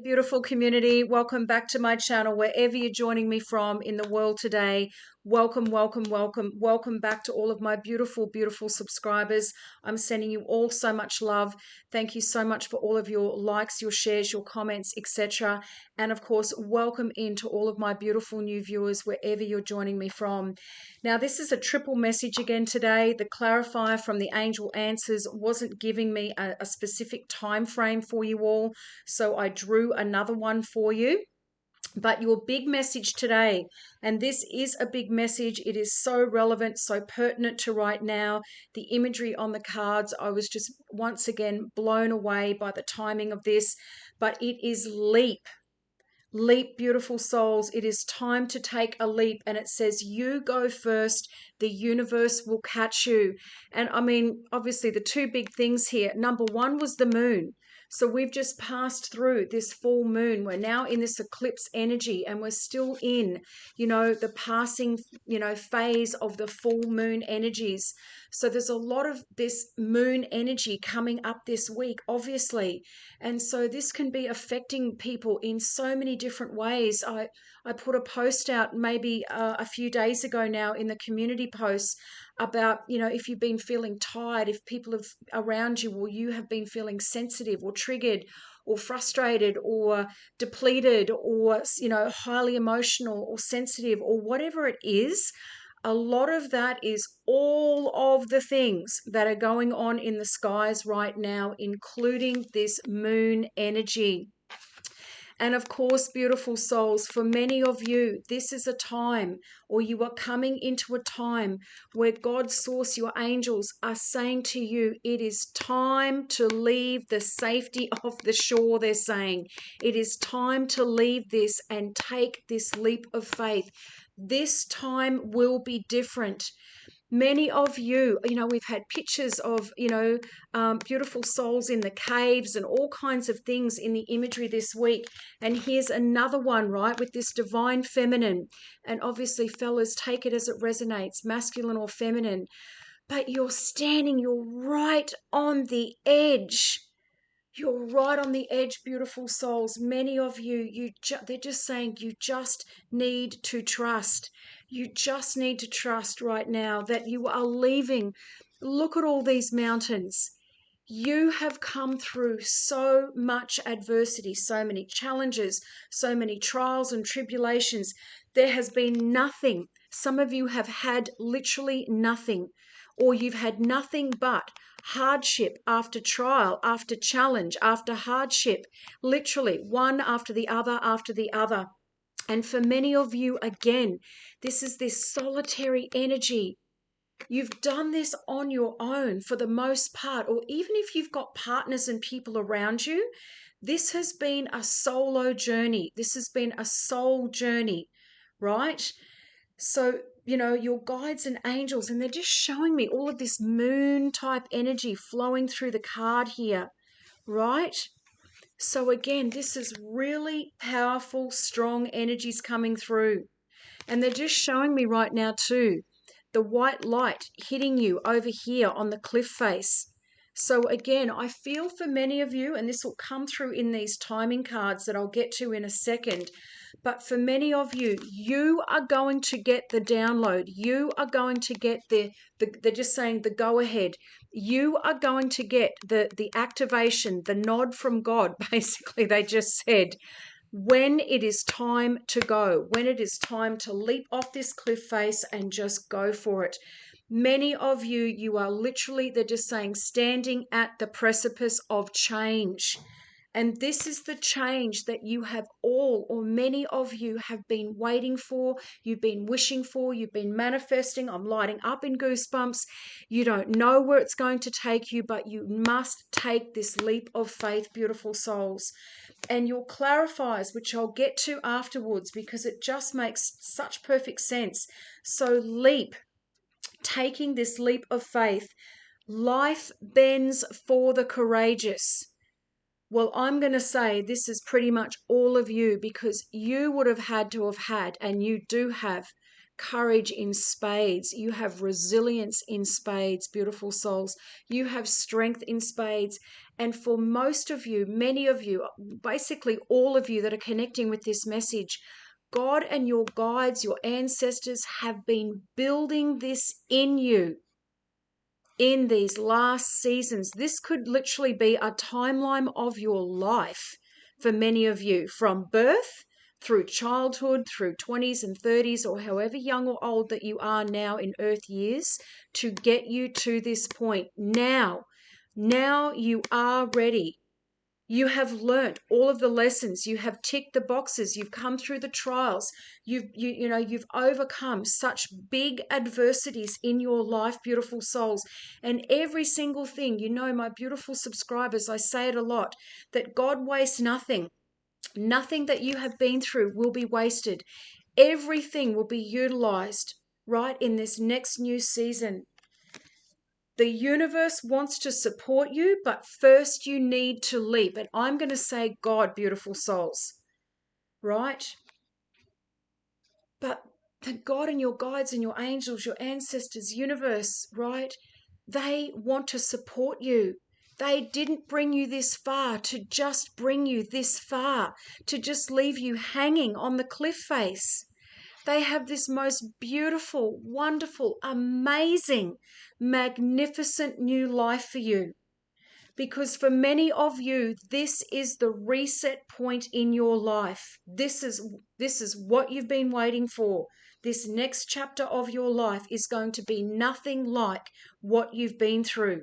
Beautiful community, welcome back to my channel wherever you're joining me from in the world today. Welcome back to all of my beautiful subscribers. I'm sending you all so much love. Thank you so much for all of your likes, your shares, your comments, etc. And of course, welcome into all of my beautiful new viewers wherever you're joining me from. Now, this is a triple message again today. The clarifier from the angel answers wasn't giving me a specific time frame for you all, so I drew another one for you. But your big message today, and this is a big message, it is so relevant, so pertinent to right now. The imagery on the cards, I was just once again blown away by the timing of this, but it is leap. Leap, beautiful souls. It is time to take a leap. And it says, you go first, the universe will catch you. And I mean, obviously, the two big things here. Number one was the moon. So we've just passed through this full moon. We're now in this eclipse energy, and we're still in, the passing, phase of the full moon energies. So there's a lot of this moon energy coming up this week, obviously. And so this can be affecting people in so many different ways. I put a post out maybe a few days ago now in the community posts about, if you've been feeling tired, if people have around you or you have been feeling sensitive or triggered or frustrated or depleted or, highly emotional or sensitive or whatever it is. A lot of that is all of the things that are going on in the skies right now, including this moon energy. And of course, beautiful souls, for many of you, this is a time, or you are coming into a time where God's source, your angels, are saying to you, it is time to leave the safety of the shore, they're saying. It is time to leave this and take this leap of faith. This time will be different. Many of you, we've had pictures of, beautiful souls in the caves and all kinds of things in the imagery this week. And here's another one, right, with this divine feminine. And obviously, fellas, take it as it resonates, masculine or feminine. But you're right on the edge. You're right on the edge, beautiful souls. Many of you, they're just saying you just need to trust. You just need to trust right now that you are leaving. Look at all these mountains. You have come through so much adversity, so many challenges, so many trials and tribulations. There has been nothing. Some of you have had literally nothing, or you've had nothing but hardship after trial, after challenge, after hardship, literally one after the other after the other. And for many of you, again, this is this solitary energy. You've done this on your own for the most part, or even if you've got partners and people around you, this has been a solo journey. This has been a soul journey, right? So, your guides and angels, and they're just showing me all of this moon type energy flowing through the card here, right? So again, this is really powerful, strong energies coming through. And they're just showing me right now too, the white light hitting you over here on the cliff face. So again, I feel for many of you, and this will come through in these timing cards that I'll get to in a second, but for many of you, you are going to get the download. You are going to get they're just saying the go ahead. You are going to get the activation, the nod from God, basically, they just said, when it is time to go, when it is time to leap off this cliff face and just go for it. Many of you, you are literally, they're just saying, standing at the precipice of change. And this is the change that you have all, or many of you have been waiting for, you've been wishing for, you've been manifesting. I'm lighting up in goosebumps. You don't know where it's going to take you, but you must take this leap of faith, beautiful souls. And your clarifiers, which I'll get to afterwards because it just makes such perfect sense. So leap, taking this leap of faith. Life bends for the courageous. Well, I'm going to say this is pretty much all of you, because you would have had to have had, and you do have, courage in spades. You have resilience in spades, beautiful souls. You have strength in spades. And for most of you, many of you, basically all of you that are connecting with this message, God and your guides, your ancestors have been building this in you in these last seasons. This could literally be a timeline of your life for many of you, from birth through childhood, through 20s and 30s, or however young or old that you are now in earth years, to get you to this point. Now you are ready. You have learnt all of the lessons. You have ticked the boxes. You've come through the trials. You've overcome such big adversities in your life, beautiful souls. And every single thing, my beautiful subscribers, I say it a lot, that God wastes nothing. Nothing that you have been through will be wasted. Everything will be utilized right in this next new season. The universe wants to support you, but first you need to leap. And I'm going to say God, beautiful souls, right? But the God and your guides and your angels, your ancestors, universe, right? They want to support you. They didn't bring you this far to just bring you this far, to just leave you hanging on the cliff face. They have this most beautiful, wonderful, amazing, magnificent new life for you. Because for many of you, this is the reset point in your life. This is what you've been waiting for. This next chapter of your life is going to be nothing like what you've been through.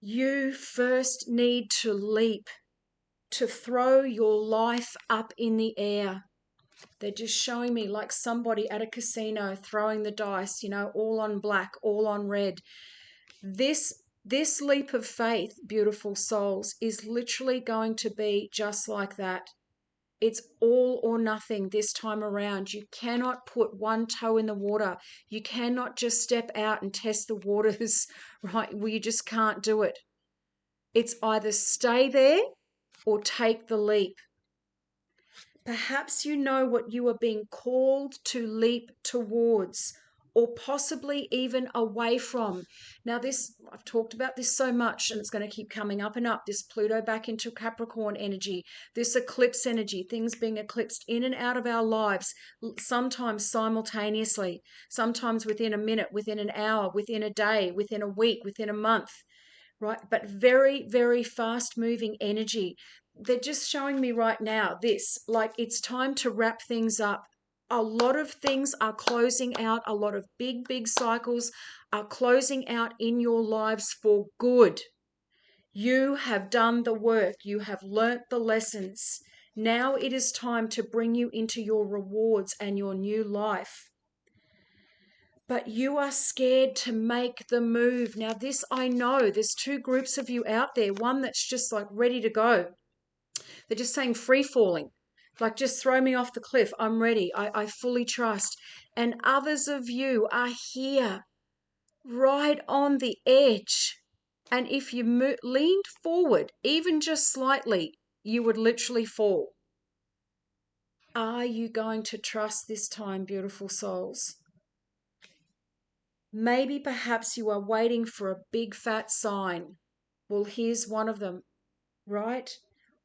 You first need to leap, to throw your life up in the air. They're just showing me like somebody at a casino throwing the dice, all on black, all on red. This leap of faith, beautiful souls, is literally going to be just like that. It's all or nothing this time around. You cannot put one toe in the water. You cannot just step out and test the waters, right? Well, you just can't do it. It's either stay there or take the leap. Perhaps you know what you are being called to leap towards, or possibly even away from. Now I've talked about this so much, and it's going to keep coming up and up, this Pluto back into Capricorn energy, this eclipse energy, things being eclipsed in and out of our lives, sometimes simultaneously, sometimes within a minute, within an hour, within a day, within a week, within a month, right? But very, very fast moving energy. They're just showing me right now this, like it's time to wrap things up. A lot of things are closing out. A lot of big cycles are closing out in your lives for good. You have done the work. You have learnt the lessons. Now it is time to bring you into your rewards and your new life. But you are scared to make the move. Now this, I know there's two groups of you out there. One that's just like ready to go. They're just saying free falling, like just throw me off the cliff. I'm ready. I fully trust. And others of you are here, right on the edge. And if you leaned forward, even just slightly, you would literally fall. Are you going to trust this time, beautiful souls? Maybe perhaps you are waiting for a big fat sign. Well, here's one of them, right?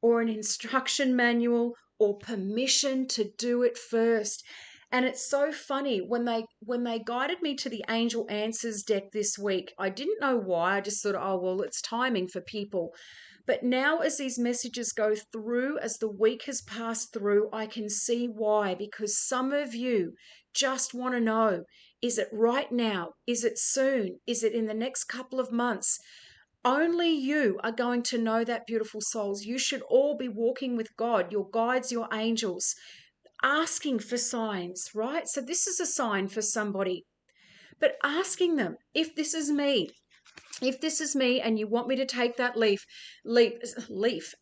Or an instruction manual or permission to do it first. And it's so funny when they guided me to the Angel Answers deck this week. I didn't know why. I just thought, oh, well, it's timing for people. But now as these messages go through, as the week has passed through, I can see why. Because some of you just want to know, is it right now? Is it soon? Is it in the next couple of months? Only you are going to know that, beautiful souls. You should all be walking with God, your guides, your angels, asking for signs, right? So this is a sign for somebody. But asking them, if this is me and you want me to take that leap,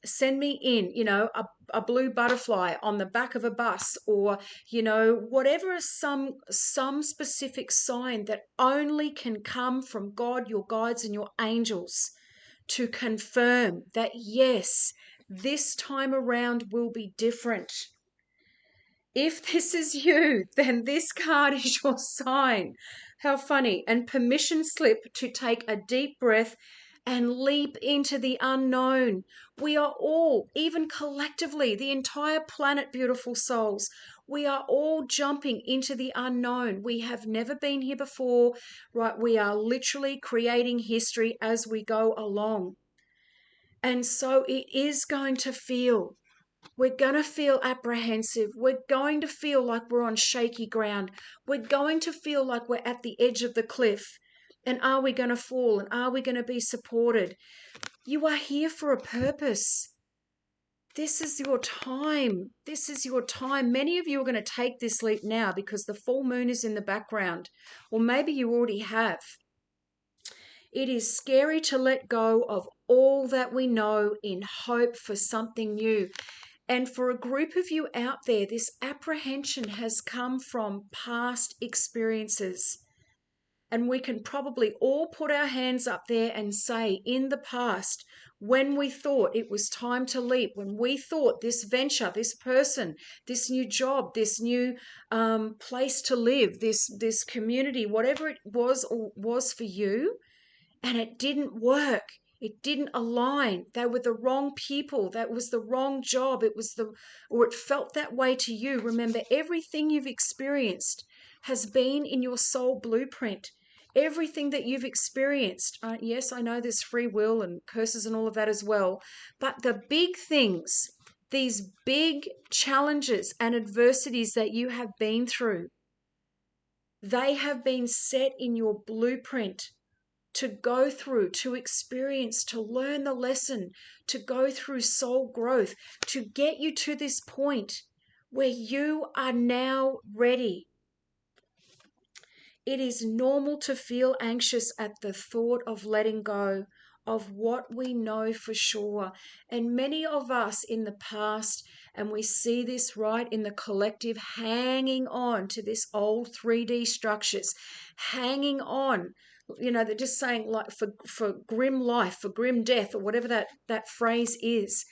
send me in, a blue butterfly on the back of a bus, or, whatever, some specific sign that only can come from God, your guides, and your angels to confirm that, yes, this time around will be different. If this is you, then this card is your sign. How funny. And permission slip to take a deep breath and leap into the unknown. We are all, even collectively, the entire planet, beautiful souls, we are all jumping into the unknown. We have never been here before, right? We are literally creating history as we go along. And so it is going to feel, we're going to feel apprehensive. We're going to feel like we're on shaky ground. We're going to feel like we're at the edge of the cliff. And are we going to fall? And are we going to be supported? You are here for a purpose. This is your time. This is your time. Many of you are going to take this leap now because the full moon is in the background. Or maybe you already have. It is scary to let go of all that we know in hope for something new. And for a group of you out there, this apprehension has come from past experiences. And we can probably all put our hands up there and say, in the past, when we thought it was time to leap, when we thought this venture, this person, this new job, this new place to live, this community, whatever it was for you, and it didn't work. It didn't align. They were the wrong people. That was the wrong job. Or it felt that way to you. Remember, everything you've experienced has been in your soul blueprint. Everything that you've experienced. Yes, I know there's free will and curses and all of that as well. But the big things, these big challenges and adversities that you have been through, they have been set in your blueprint to go through, to experience, to learn the lesson, to go through soul growth, to get you to this point where you are now ready. It is normal to feel anxious at the thought of letting go of what we know for sure. And many of us in the past, and we see this right in the collective, hanging on to this old 3D structures, hanging on. They're just saying, like, for grim life, for grim death, or whatever that phrase is,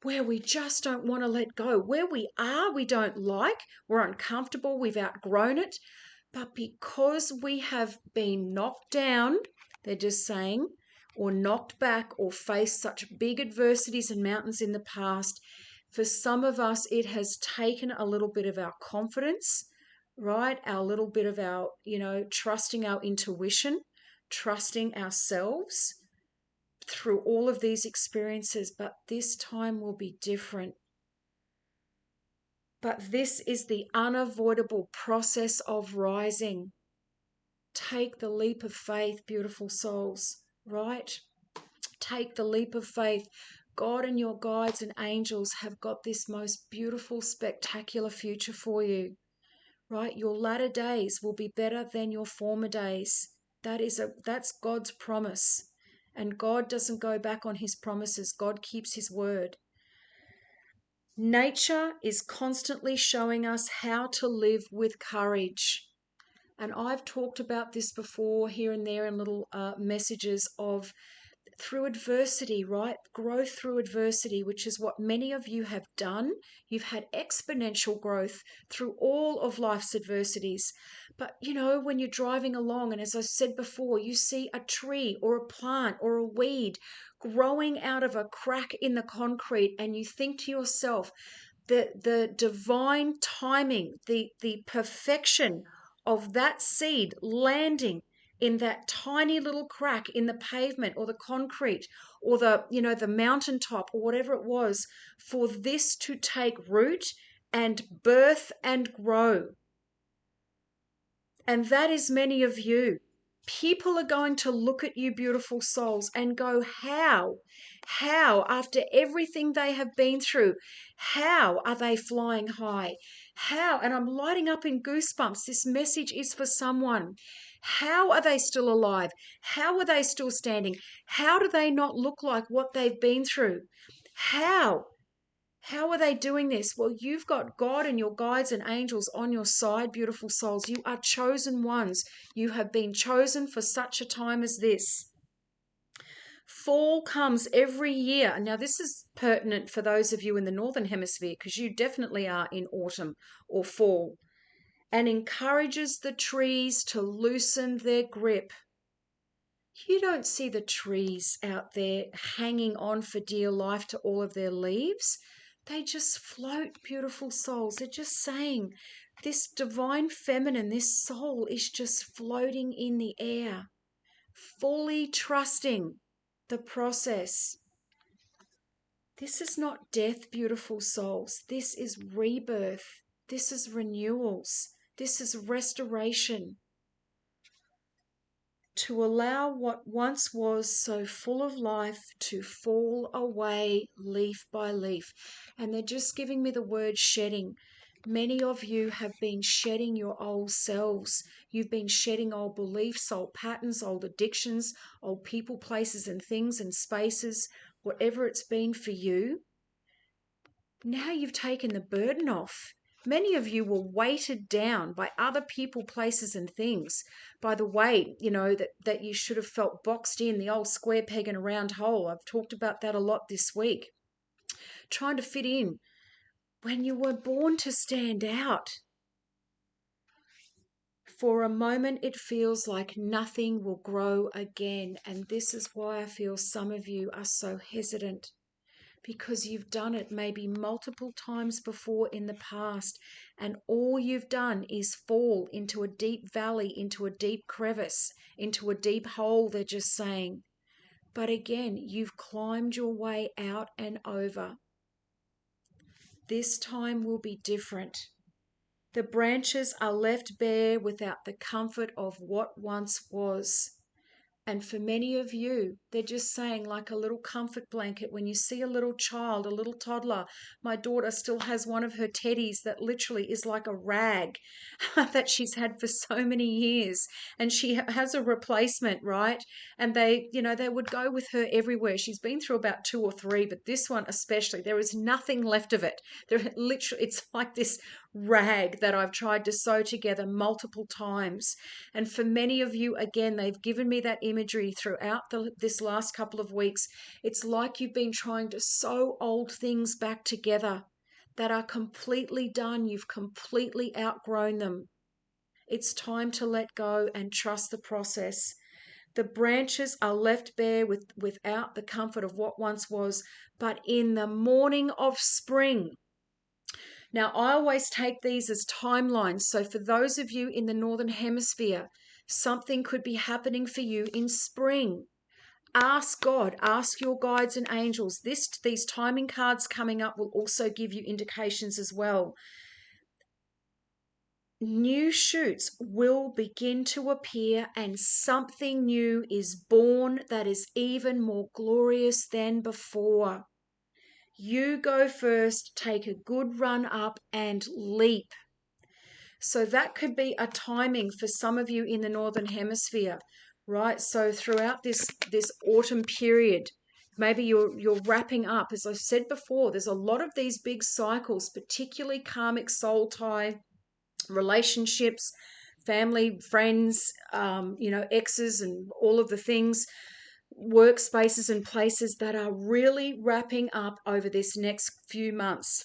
where we just don't want to let go. Where we are, we don't like, we're uncomfortable, we've outgrown it. But because we have been knocked down, they're just saying, or knocked back, or faced such big adversities and mountains in the past, for some of us, it has taken a little bit of our confidence, right? A little bit of our, trusting our intuition, trusting ourselves through all of these experiences. But this time will be different. But this is the unavoidable process of rising. Take the leap of faith, beautiful souls, right? Take the leap of faith. God and your guides and angels have got this most beautiful, spectacular future for you, right? Your latter days will be better than your former days. That's God's promise. And God doesn't go back on his promises. God keeps his word. Nature is constantly showing us how to live with courage. And I've talked about this before here and there in little messages of through adversity, right? Growth through adversity, which is what many of you have done. You've had exponential growth through all of life's adversities. But, when you're driving along, and as I said before, you see a tree or a plant or a weed growing out of a crack in the concrete, and you think to yourself, the divine timing, the perfection of that seed landing in that tiny little crack in the pavement or the concrete or the mountaintop or whatever it was, for this to take root and birth and grow. And that is many of you. People are going to look at you, beautiful souls, and go, how, after everything they have been through, how are they flying high? How, and I'm lighting up in goosebumps, this message is for someone. How are they still alive? How are they still standing? How do they not look like what they've been through? How? How are they doing this? Well, you've got God and your guides and angels on your side, beautiful souls. You are chosen ones. You have been chosen for such a time as this. Fall comes every year. Now, this is pertinent for those of you in the Northern Hemisphere because you definitely are in autumn or fall, and encourages the trees to loosen their grip. You don't see the trees out there hanging on for dear life to all of their leaves. They just float, beautiful souls. They're just saying, this divine feminine, this soul is just floating in the air, fully trusting the process. This is not death, beautiful souls. This is rebirth. This is renewals. This is restoration. To allow what once was so full of life to fall away leaf by leaf. And they're just giving me the word shedding. Many of you have been shedding your old selves. You've been shedding old beliefs, old patterns, old addictions, old people, places and things and spaces, whatever it's been for you. Now you've taken the burden off. Many of you were weighted down by other people, places, and things, by the weight, that you should have felt boxed in, the old square peg in a round hole. I've talked about that a lot this week. Trying to fit in when you were born to stand out. For a moment, it feels like nothing will grow again. And this is why I feel some of you are so hesitant. Because you've done it maybe multiple times before in the past, and all you've done is fall into a deep valley, into a deep crevice, into a deep hole, they're just saying. But again, you've climbed your way out and over. This time will be different. The branches are left bare without the comfort of what once was. And for many of you, they're just saying, like a little comfort blanket, when you see a little child, a little toddler. My daughter still has one of her teddies that literally is like a rag that she's had for so many years. And she has a replacement, right? And they would go with her everywhere. She's been through about 2 or 3, but this one especially, there is nothing left of it. It's like this rag that I've tried to sew together multiple times. And for many of you, again, they've given me that imagery throughout this last couple of weeks. It's like you've been trying to sew old things back together that are completely done. You've completely outgrown them. It's time to let go and trust the process. The branches are left bare without the comfort of what once was, but in the morning of spring. Now, I always take these as timelines. So for those of you in the Northern Hemisphere, something could be happening for you in spring. Ask God, ask your guides and angels. These timing cards coming up will also give you indications as well. New shoots will begin to appear and something new is born that is even more glorious than before. You go first, take a good run up and leap. So that could be a timing for some of you in the Northern Hemisphere, right? So throughout this autumn period, maybe you're wrapping up. As I said before, there's a lot of these big cycles, particularly karmic soul tie, relationships, family, friends, exes and all of the things, workspaces and places that are really wrapping up over this next few months.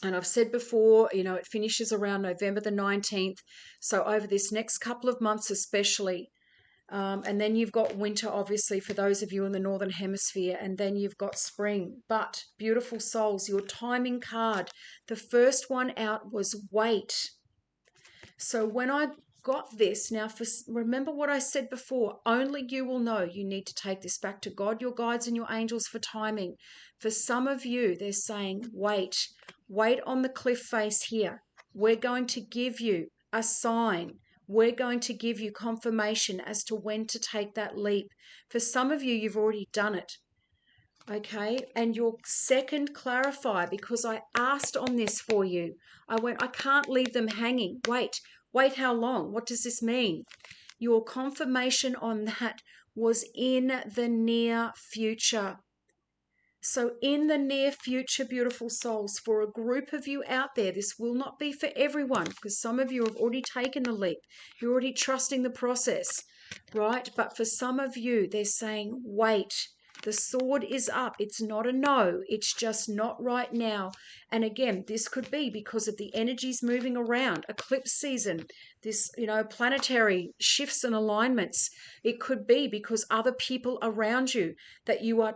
And I've said before, it finishes around November the 19th. So over this next couple of months especially, and then you've got winter, obviously, for those of you in the Northern Hemisphere, and then you've got spring. But, beautiful souls, your timing card, the first one out was wait. So when I got this, now remember what I said before, only you will know. You need to take this back to God, your guides and your angels for timing. For some of you, they're saying, wait on the cliff face here. We're going to give you a sign. We're going to give you confirmation as to when to take that leap. For some of you, you've already done it. Okay, and your second clarify, because I asked on this for you. I can't leave them hanging. Wait how long? What does this mean? Your confirmation on that was in the near future. So in the near future, beautiful souls, for a group of you out there, this will not be for everyone because some of you have already taken the leap. You're already trusting the process, right? But for some of you, they're saying, wait. The sword is up. It's not a no. It's just not right now. And again, this could be because of the energies moving around, eclipse season, this, planetary shifts and alignments. It could be because other people around you that you are,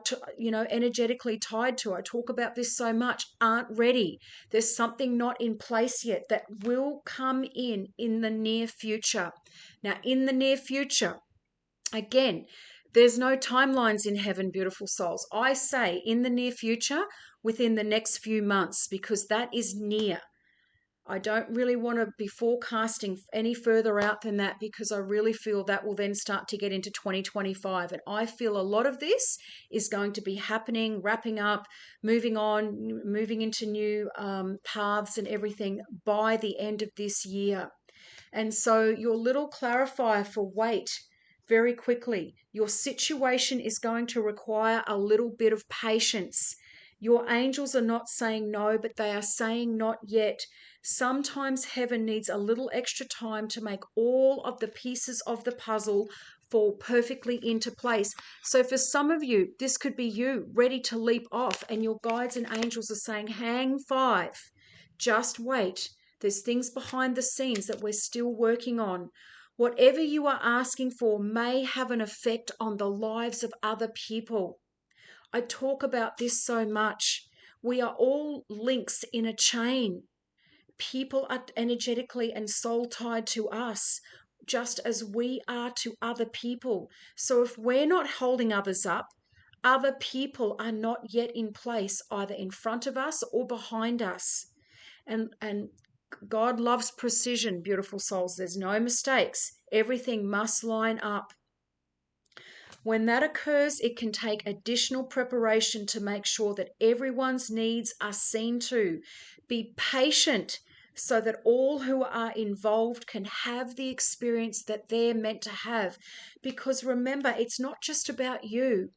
energetically tied to, I talk about this so much, aren't ready. There's something not in place yet that will come in the near future. Now, in the near future, again, there's no timelines in heaven, beautiful souls. I say in the near future, within the next few months, because that is near. I don't really want to be forecasting any further out than that, because I really feel that will then start to get into 2025. And I feel a lot of this is going to be happening, wrapping up, moving on, moving into new paths and everything by the end of this year. And so your little clarifier for wait, very quickly, your situation is going to require a little bit of patience. Your angels are not saying no, but they are saying not yet. Sometimes heaven needs a little extra time to make all of the pieces of the puzzle fall perfectly into place. So for some of you, this could be you ready to leap off, and your guides and angels are saying, hang five, just wait. There's things behind the scenes that we're still working on. Whatever you are asking for may have an effect on the lives of other people. I talk about this so much. We are all links in a chain. People are energetically and soul tied to us, just as we are to other people. So if we're not holding others up, other people are not yet in place, either in front of us or behind us. And God loves precision, beautiful souls. There's no mistakes. Everything must line up. When that occurs, it can take additional preparation to make sure that everyone's needs are seen to. Be patient so that all who are involved can have the experience that they're meant to have. Because remember, it's not just about you.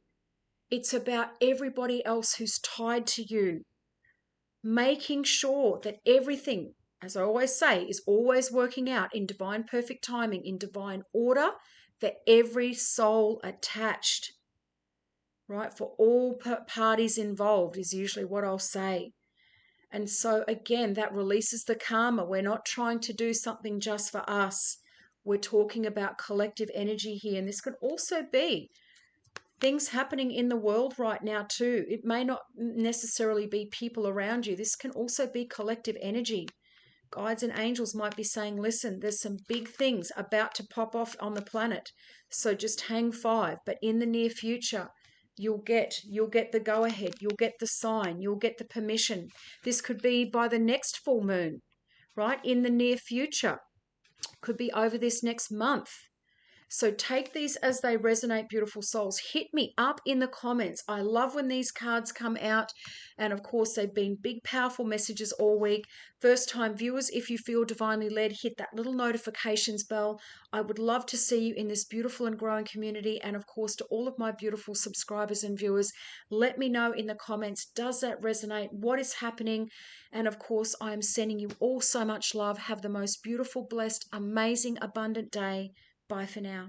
It's about everybody else who's tied to you. Making sure that everything, as I always say, is always working out in divine perfect timing, in divine order for every soul attached, right? For all parties involved is usually what I'll say. And so again, that releases the karma. We're not trying to do something just for us. We're talking about collective energy here. And this could also be things happening in the world right now too. It may not necessarily be people around you. This can also be collective energy. Guides and angels might be saying, listen, there's some big things about to pop off on the planet. So just hang five. But in the near future, you'll get the go ahead. You'll get the sign. You'll get the permission. This could be by the next full moon, right? In the near future. Could be over this next month. So take these as they resonate, beautiful souls. Hit me up in the comments. I love when these cards come out. And of course, they've been big, powerful messages all week. First-time viewers, if you feel divinely led, hit that little notifications bell. I would love to see you in this beautiful and growing community. And of course, to all of my beautiful subscribers and viewers, let me know in the comments, does that resonate? What is happening? And of course, I am sending you all so much love. Have the most beautiful, blessed, amazing, abundant day. Bye for now.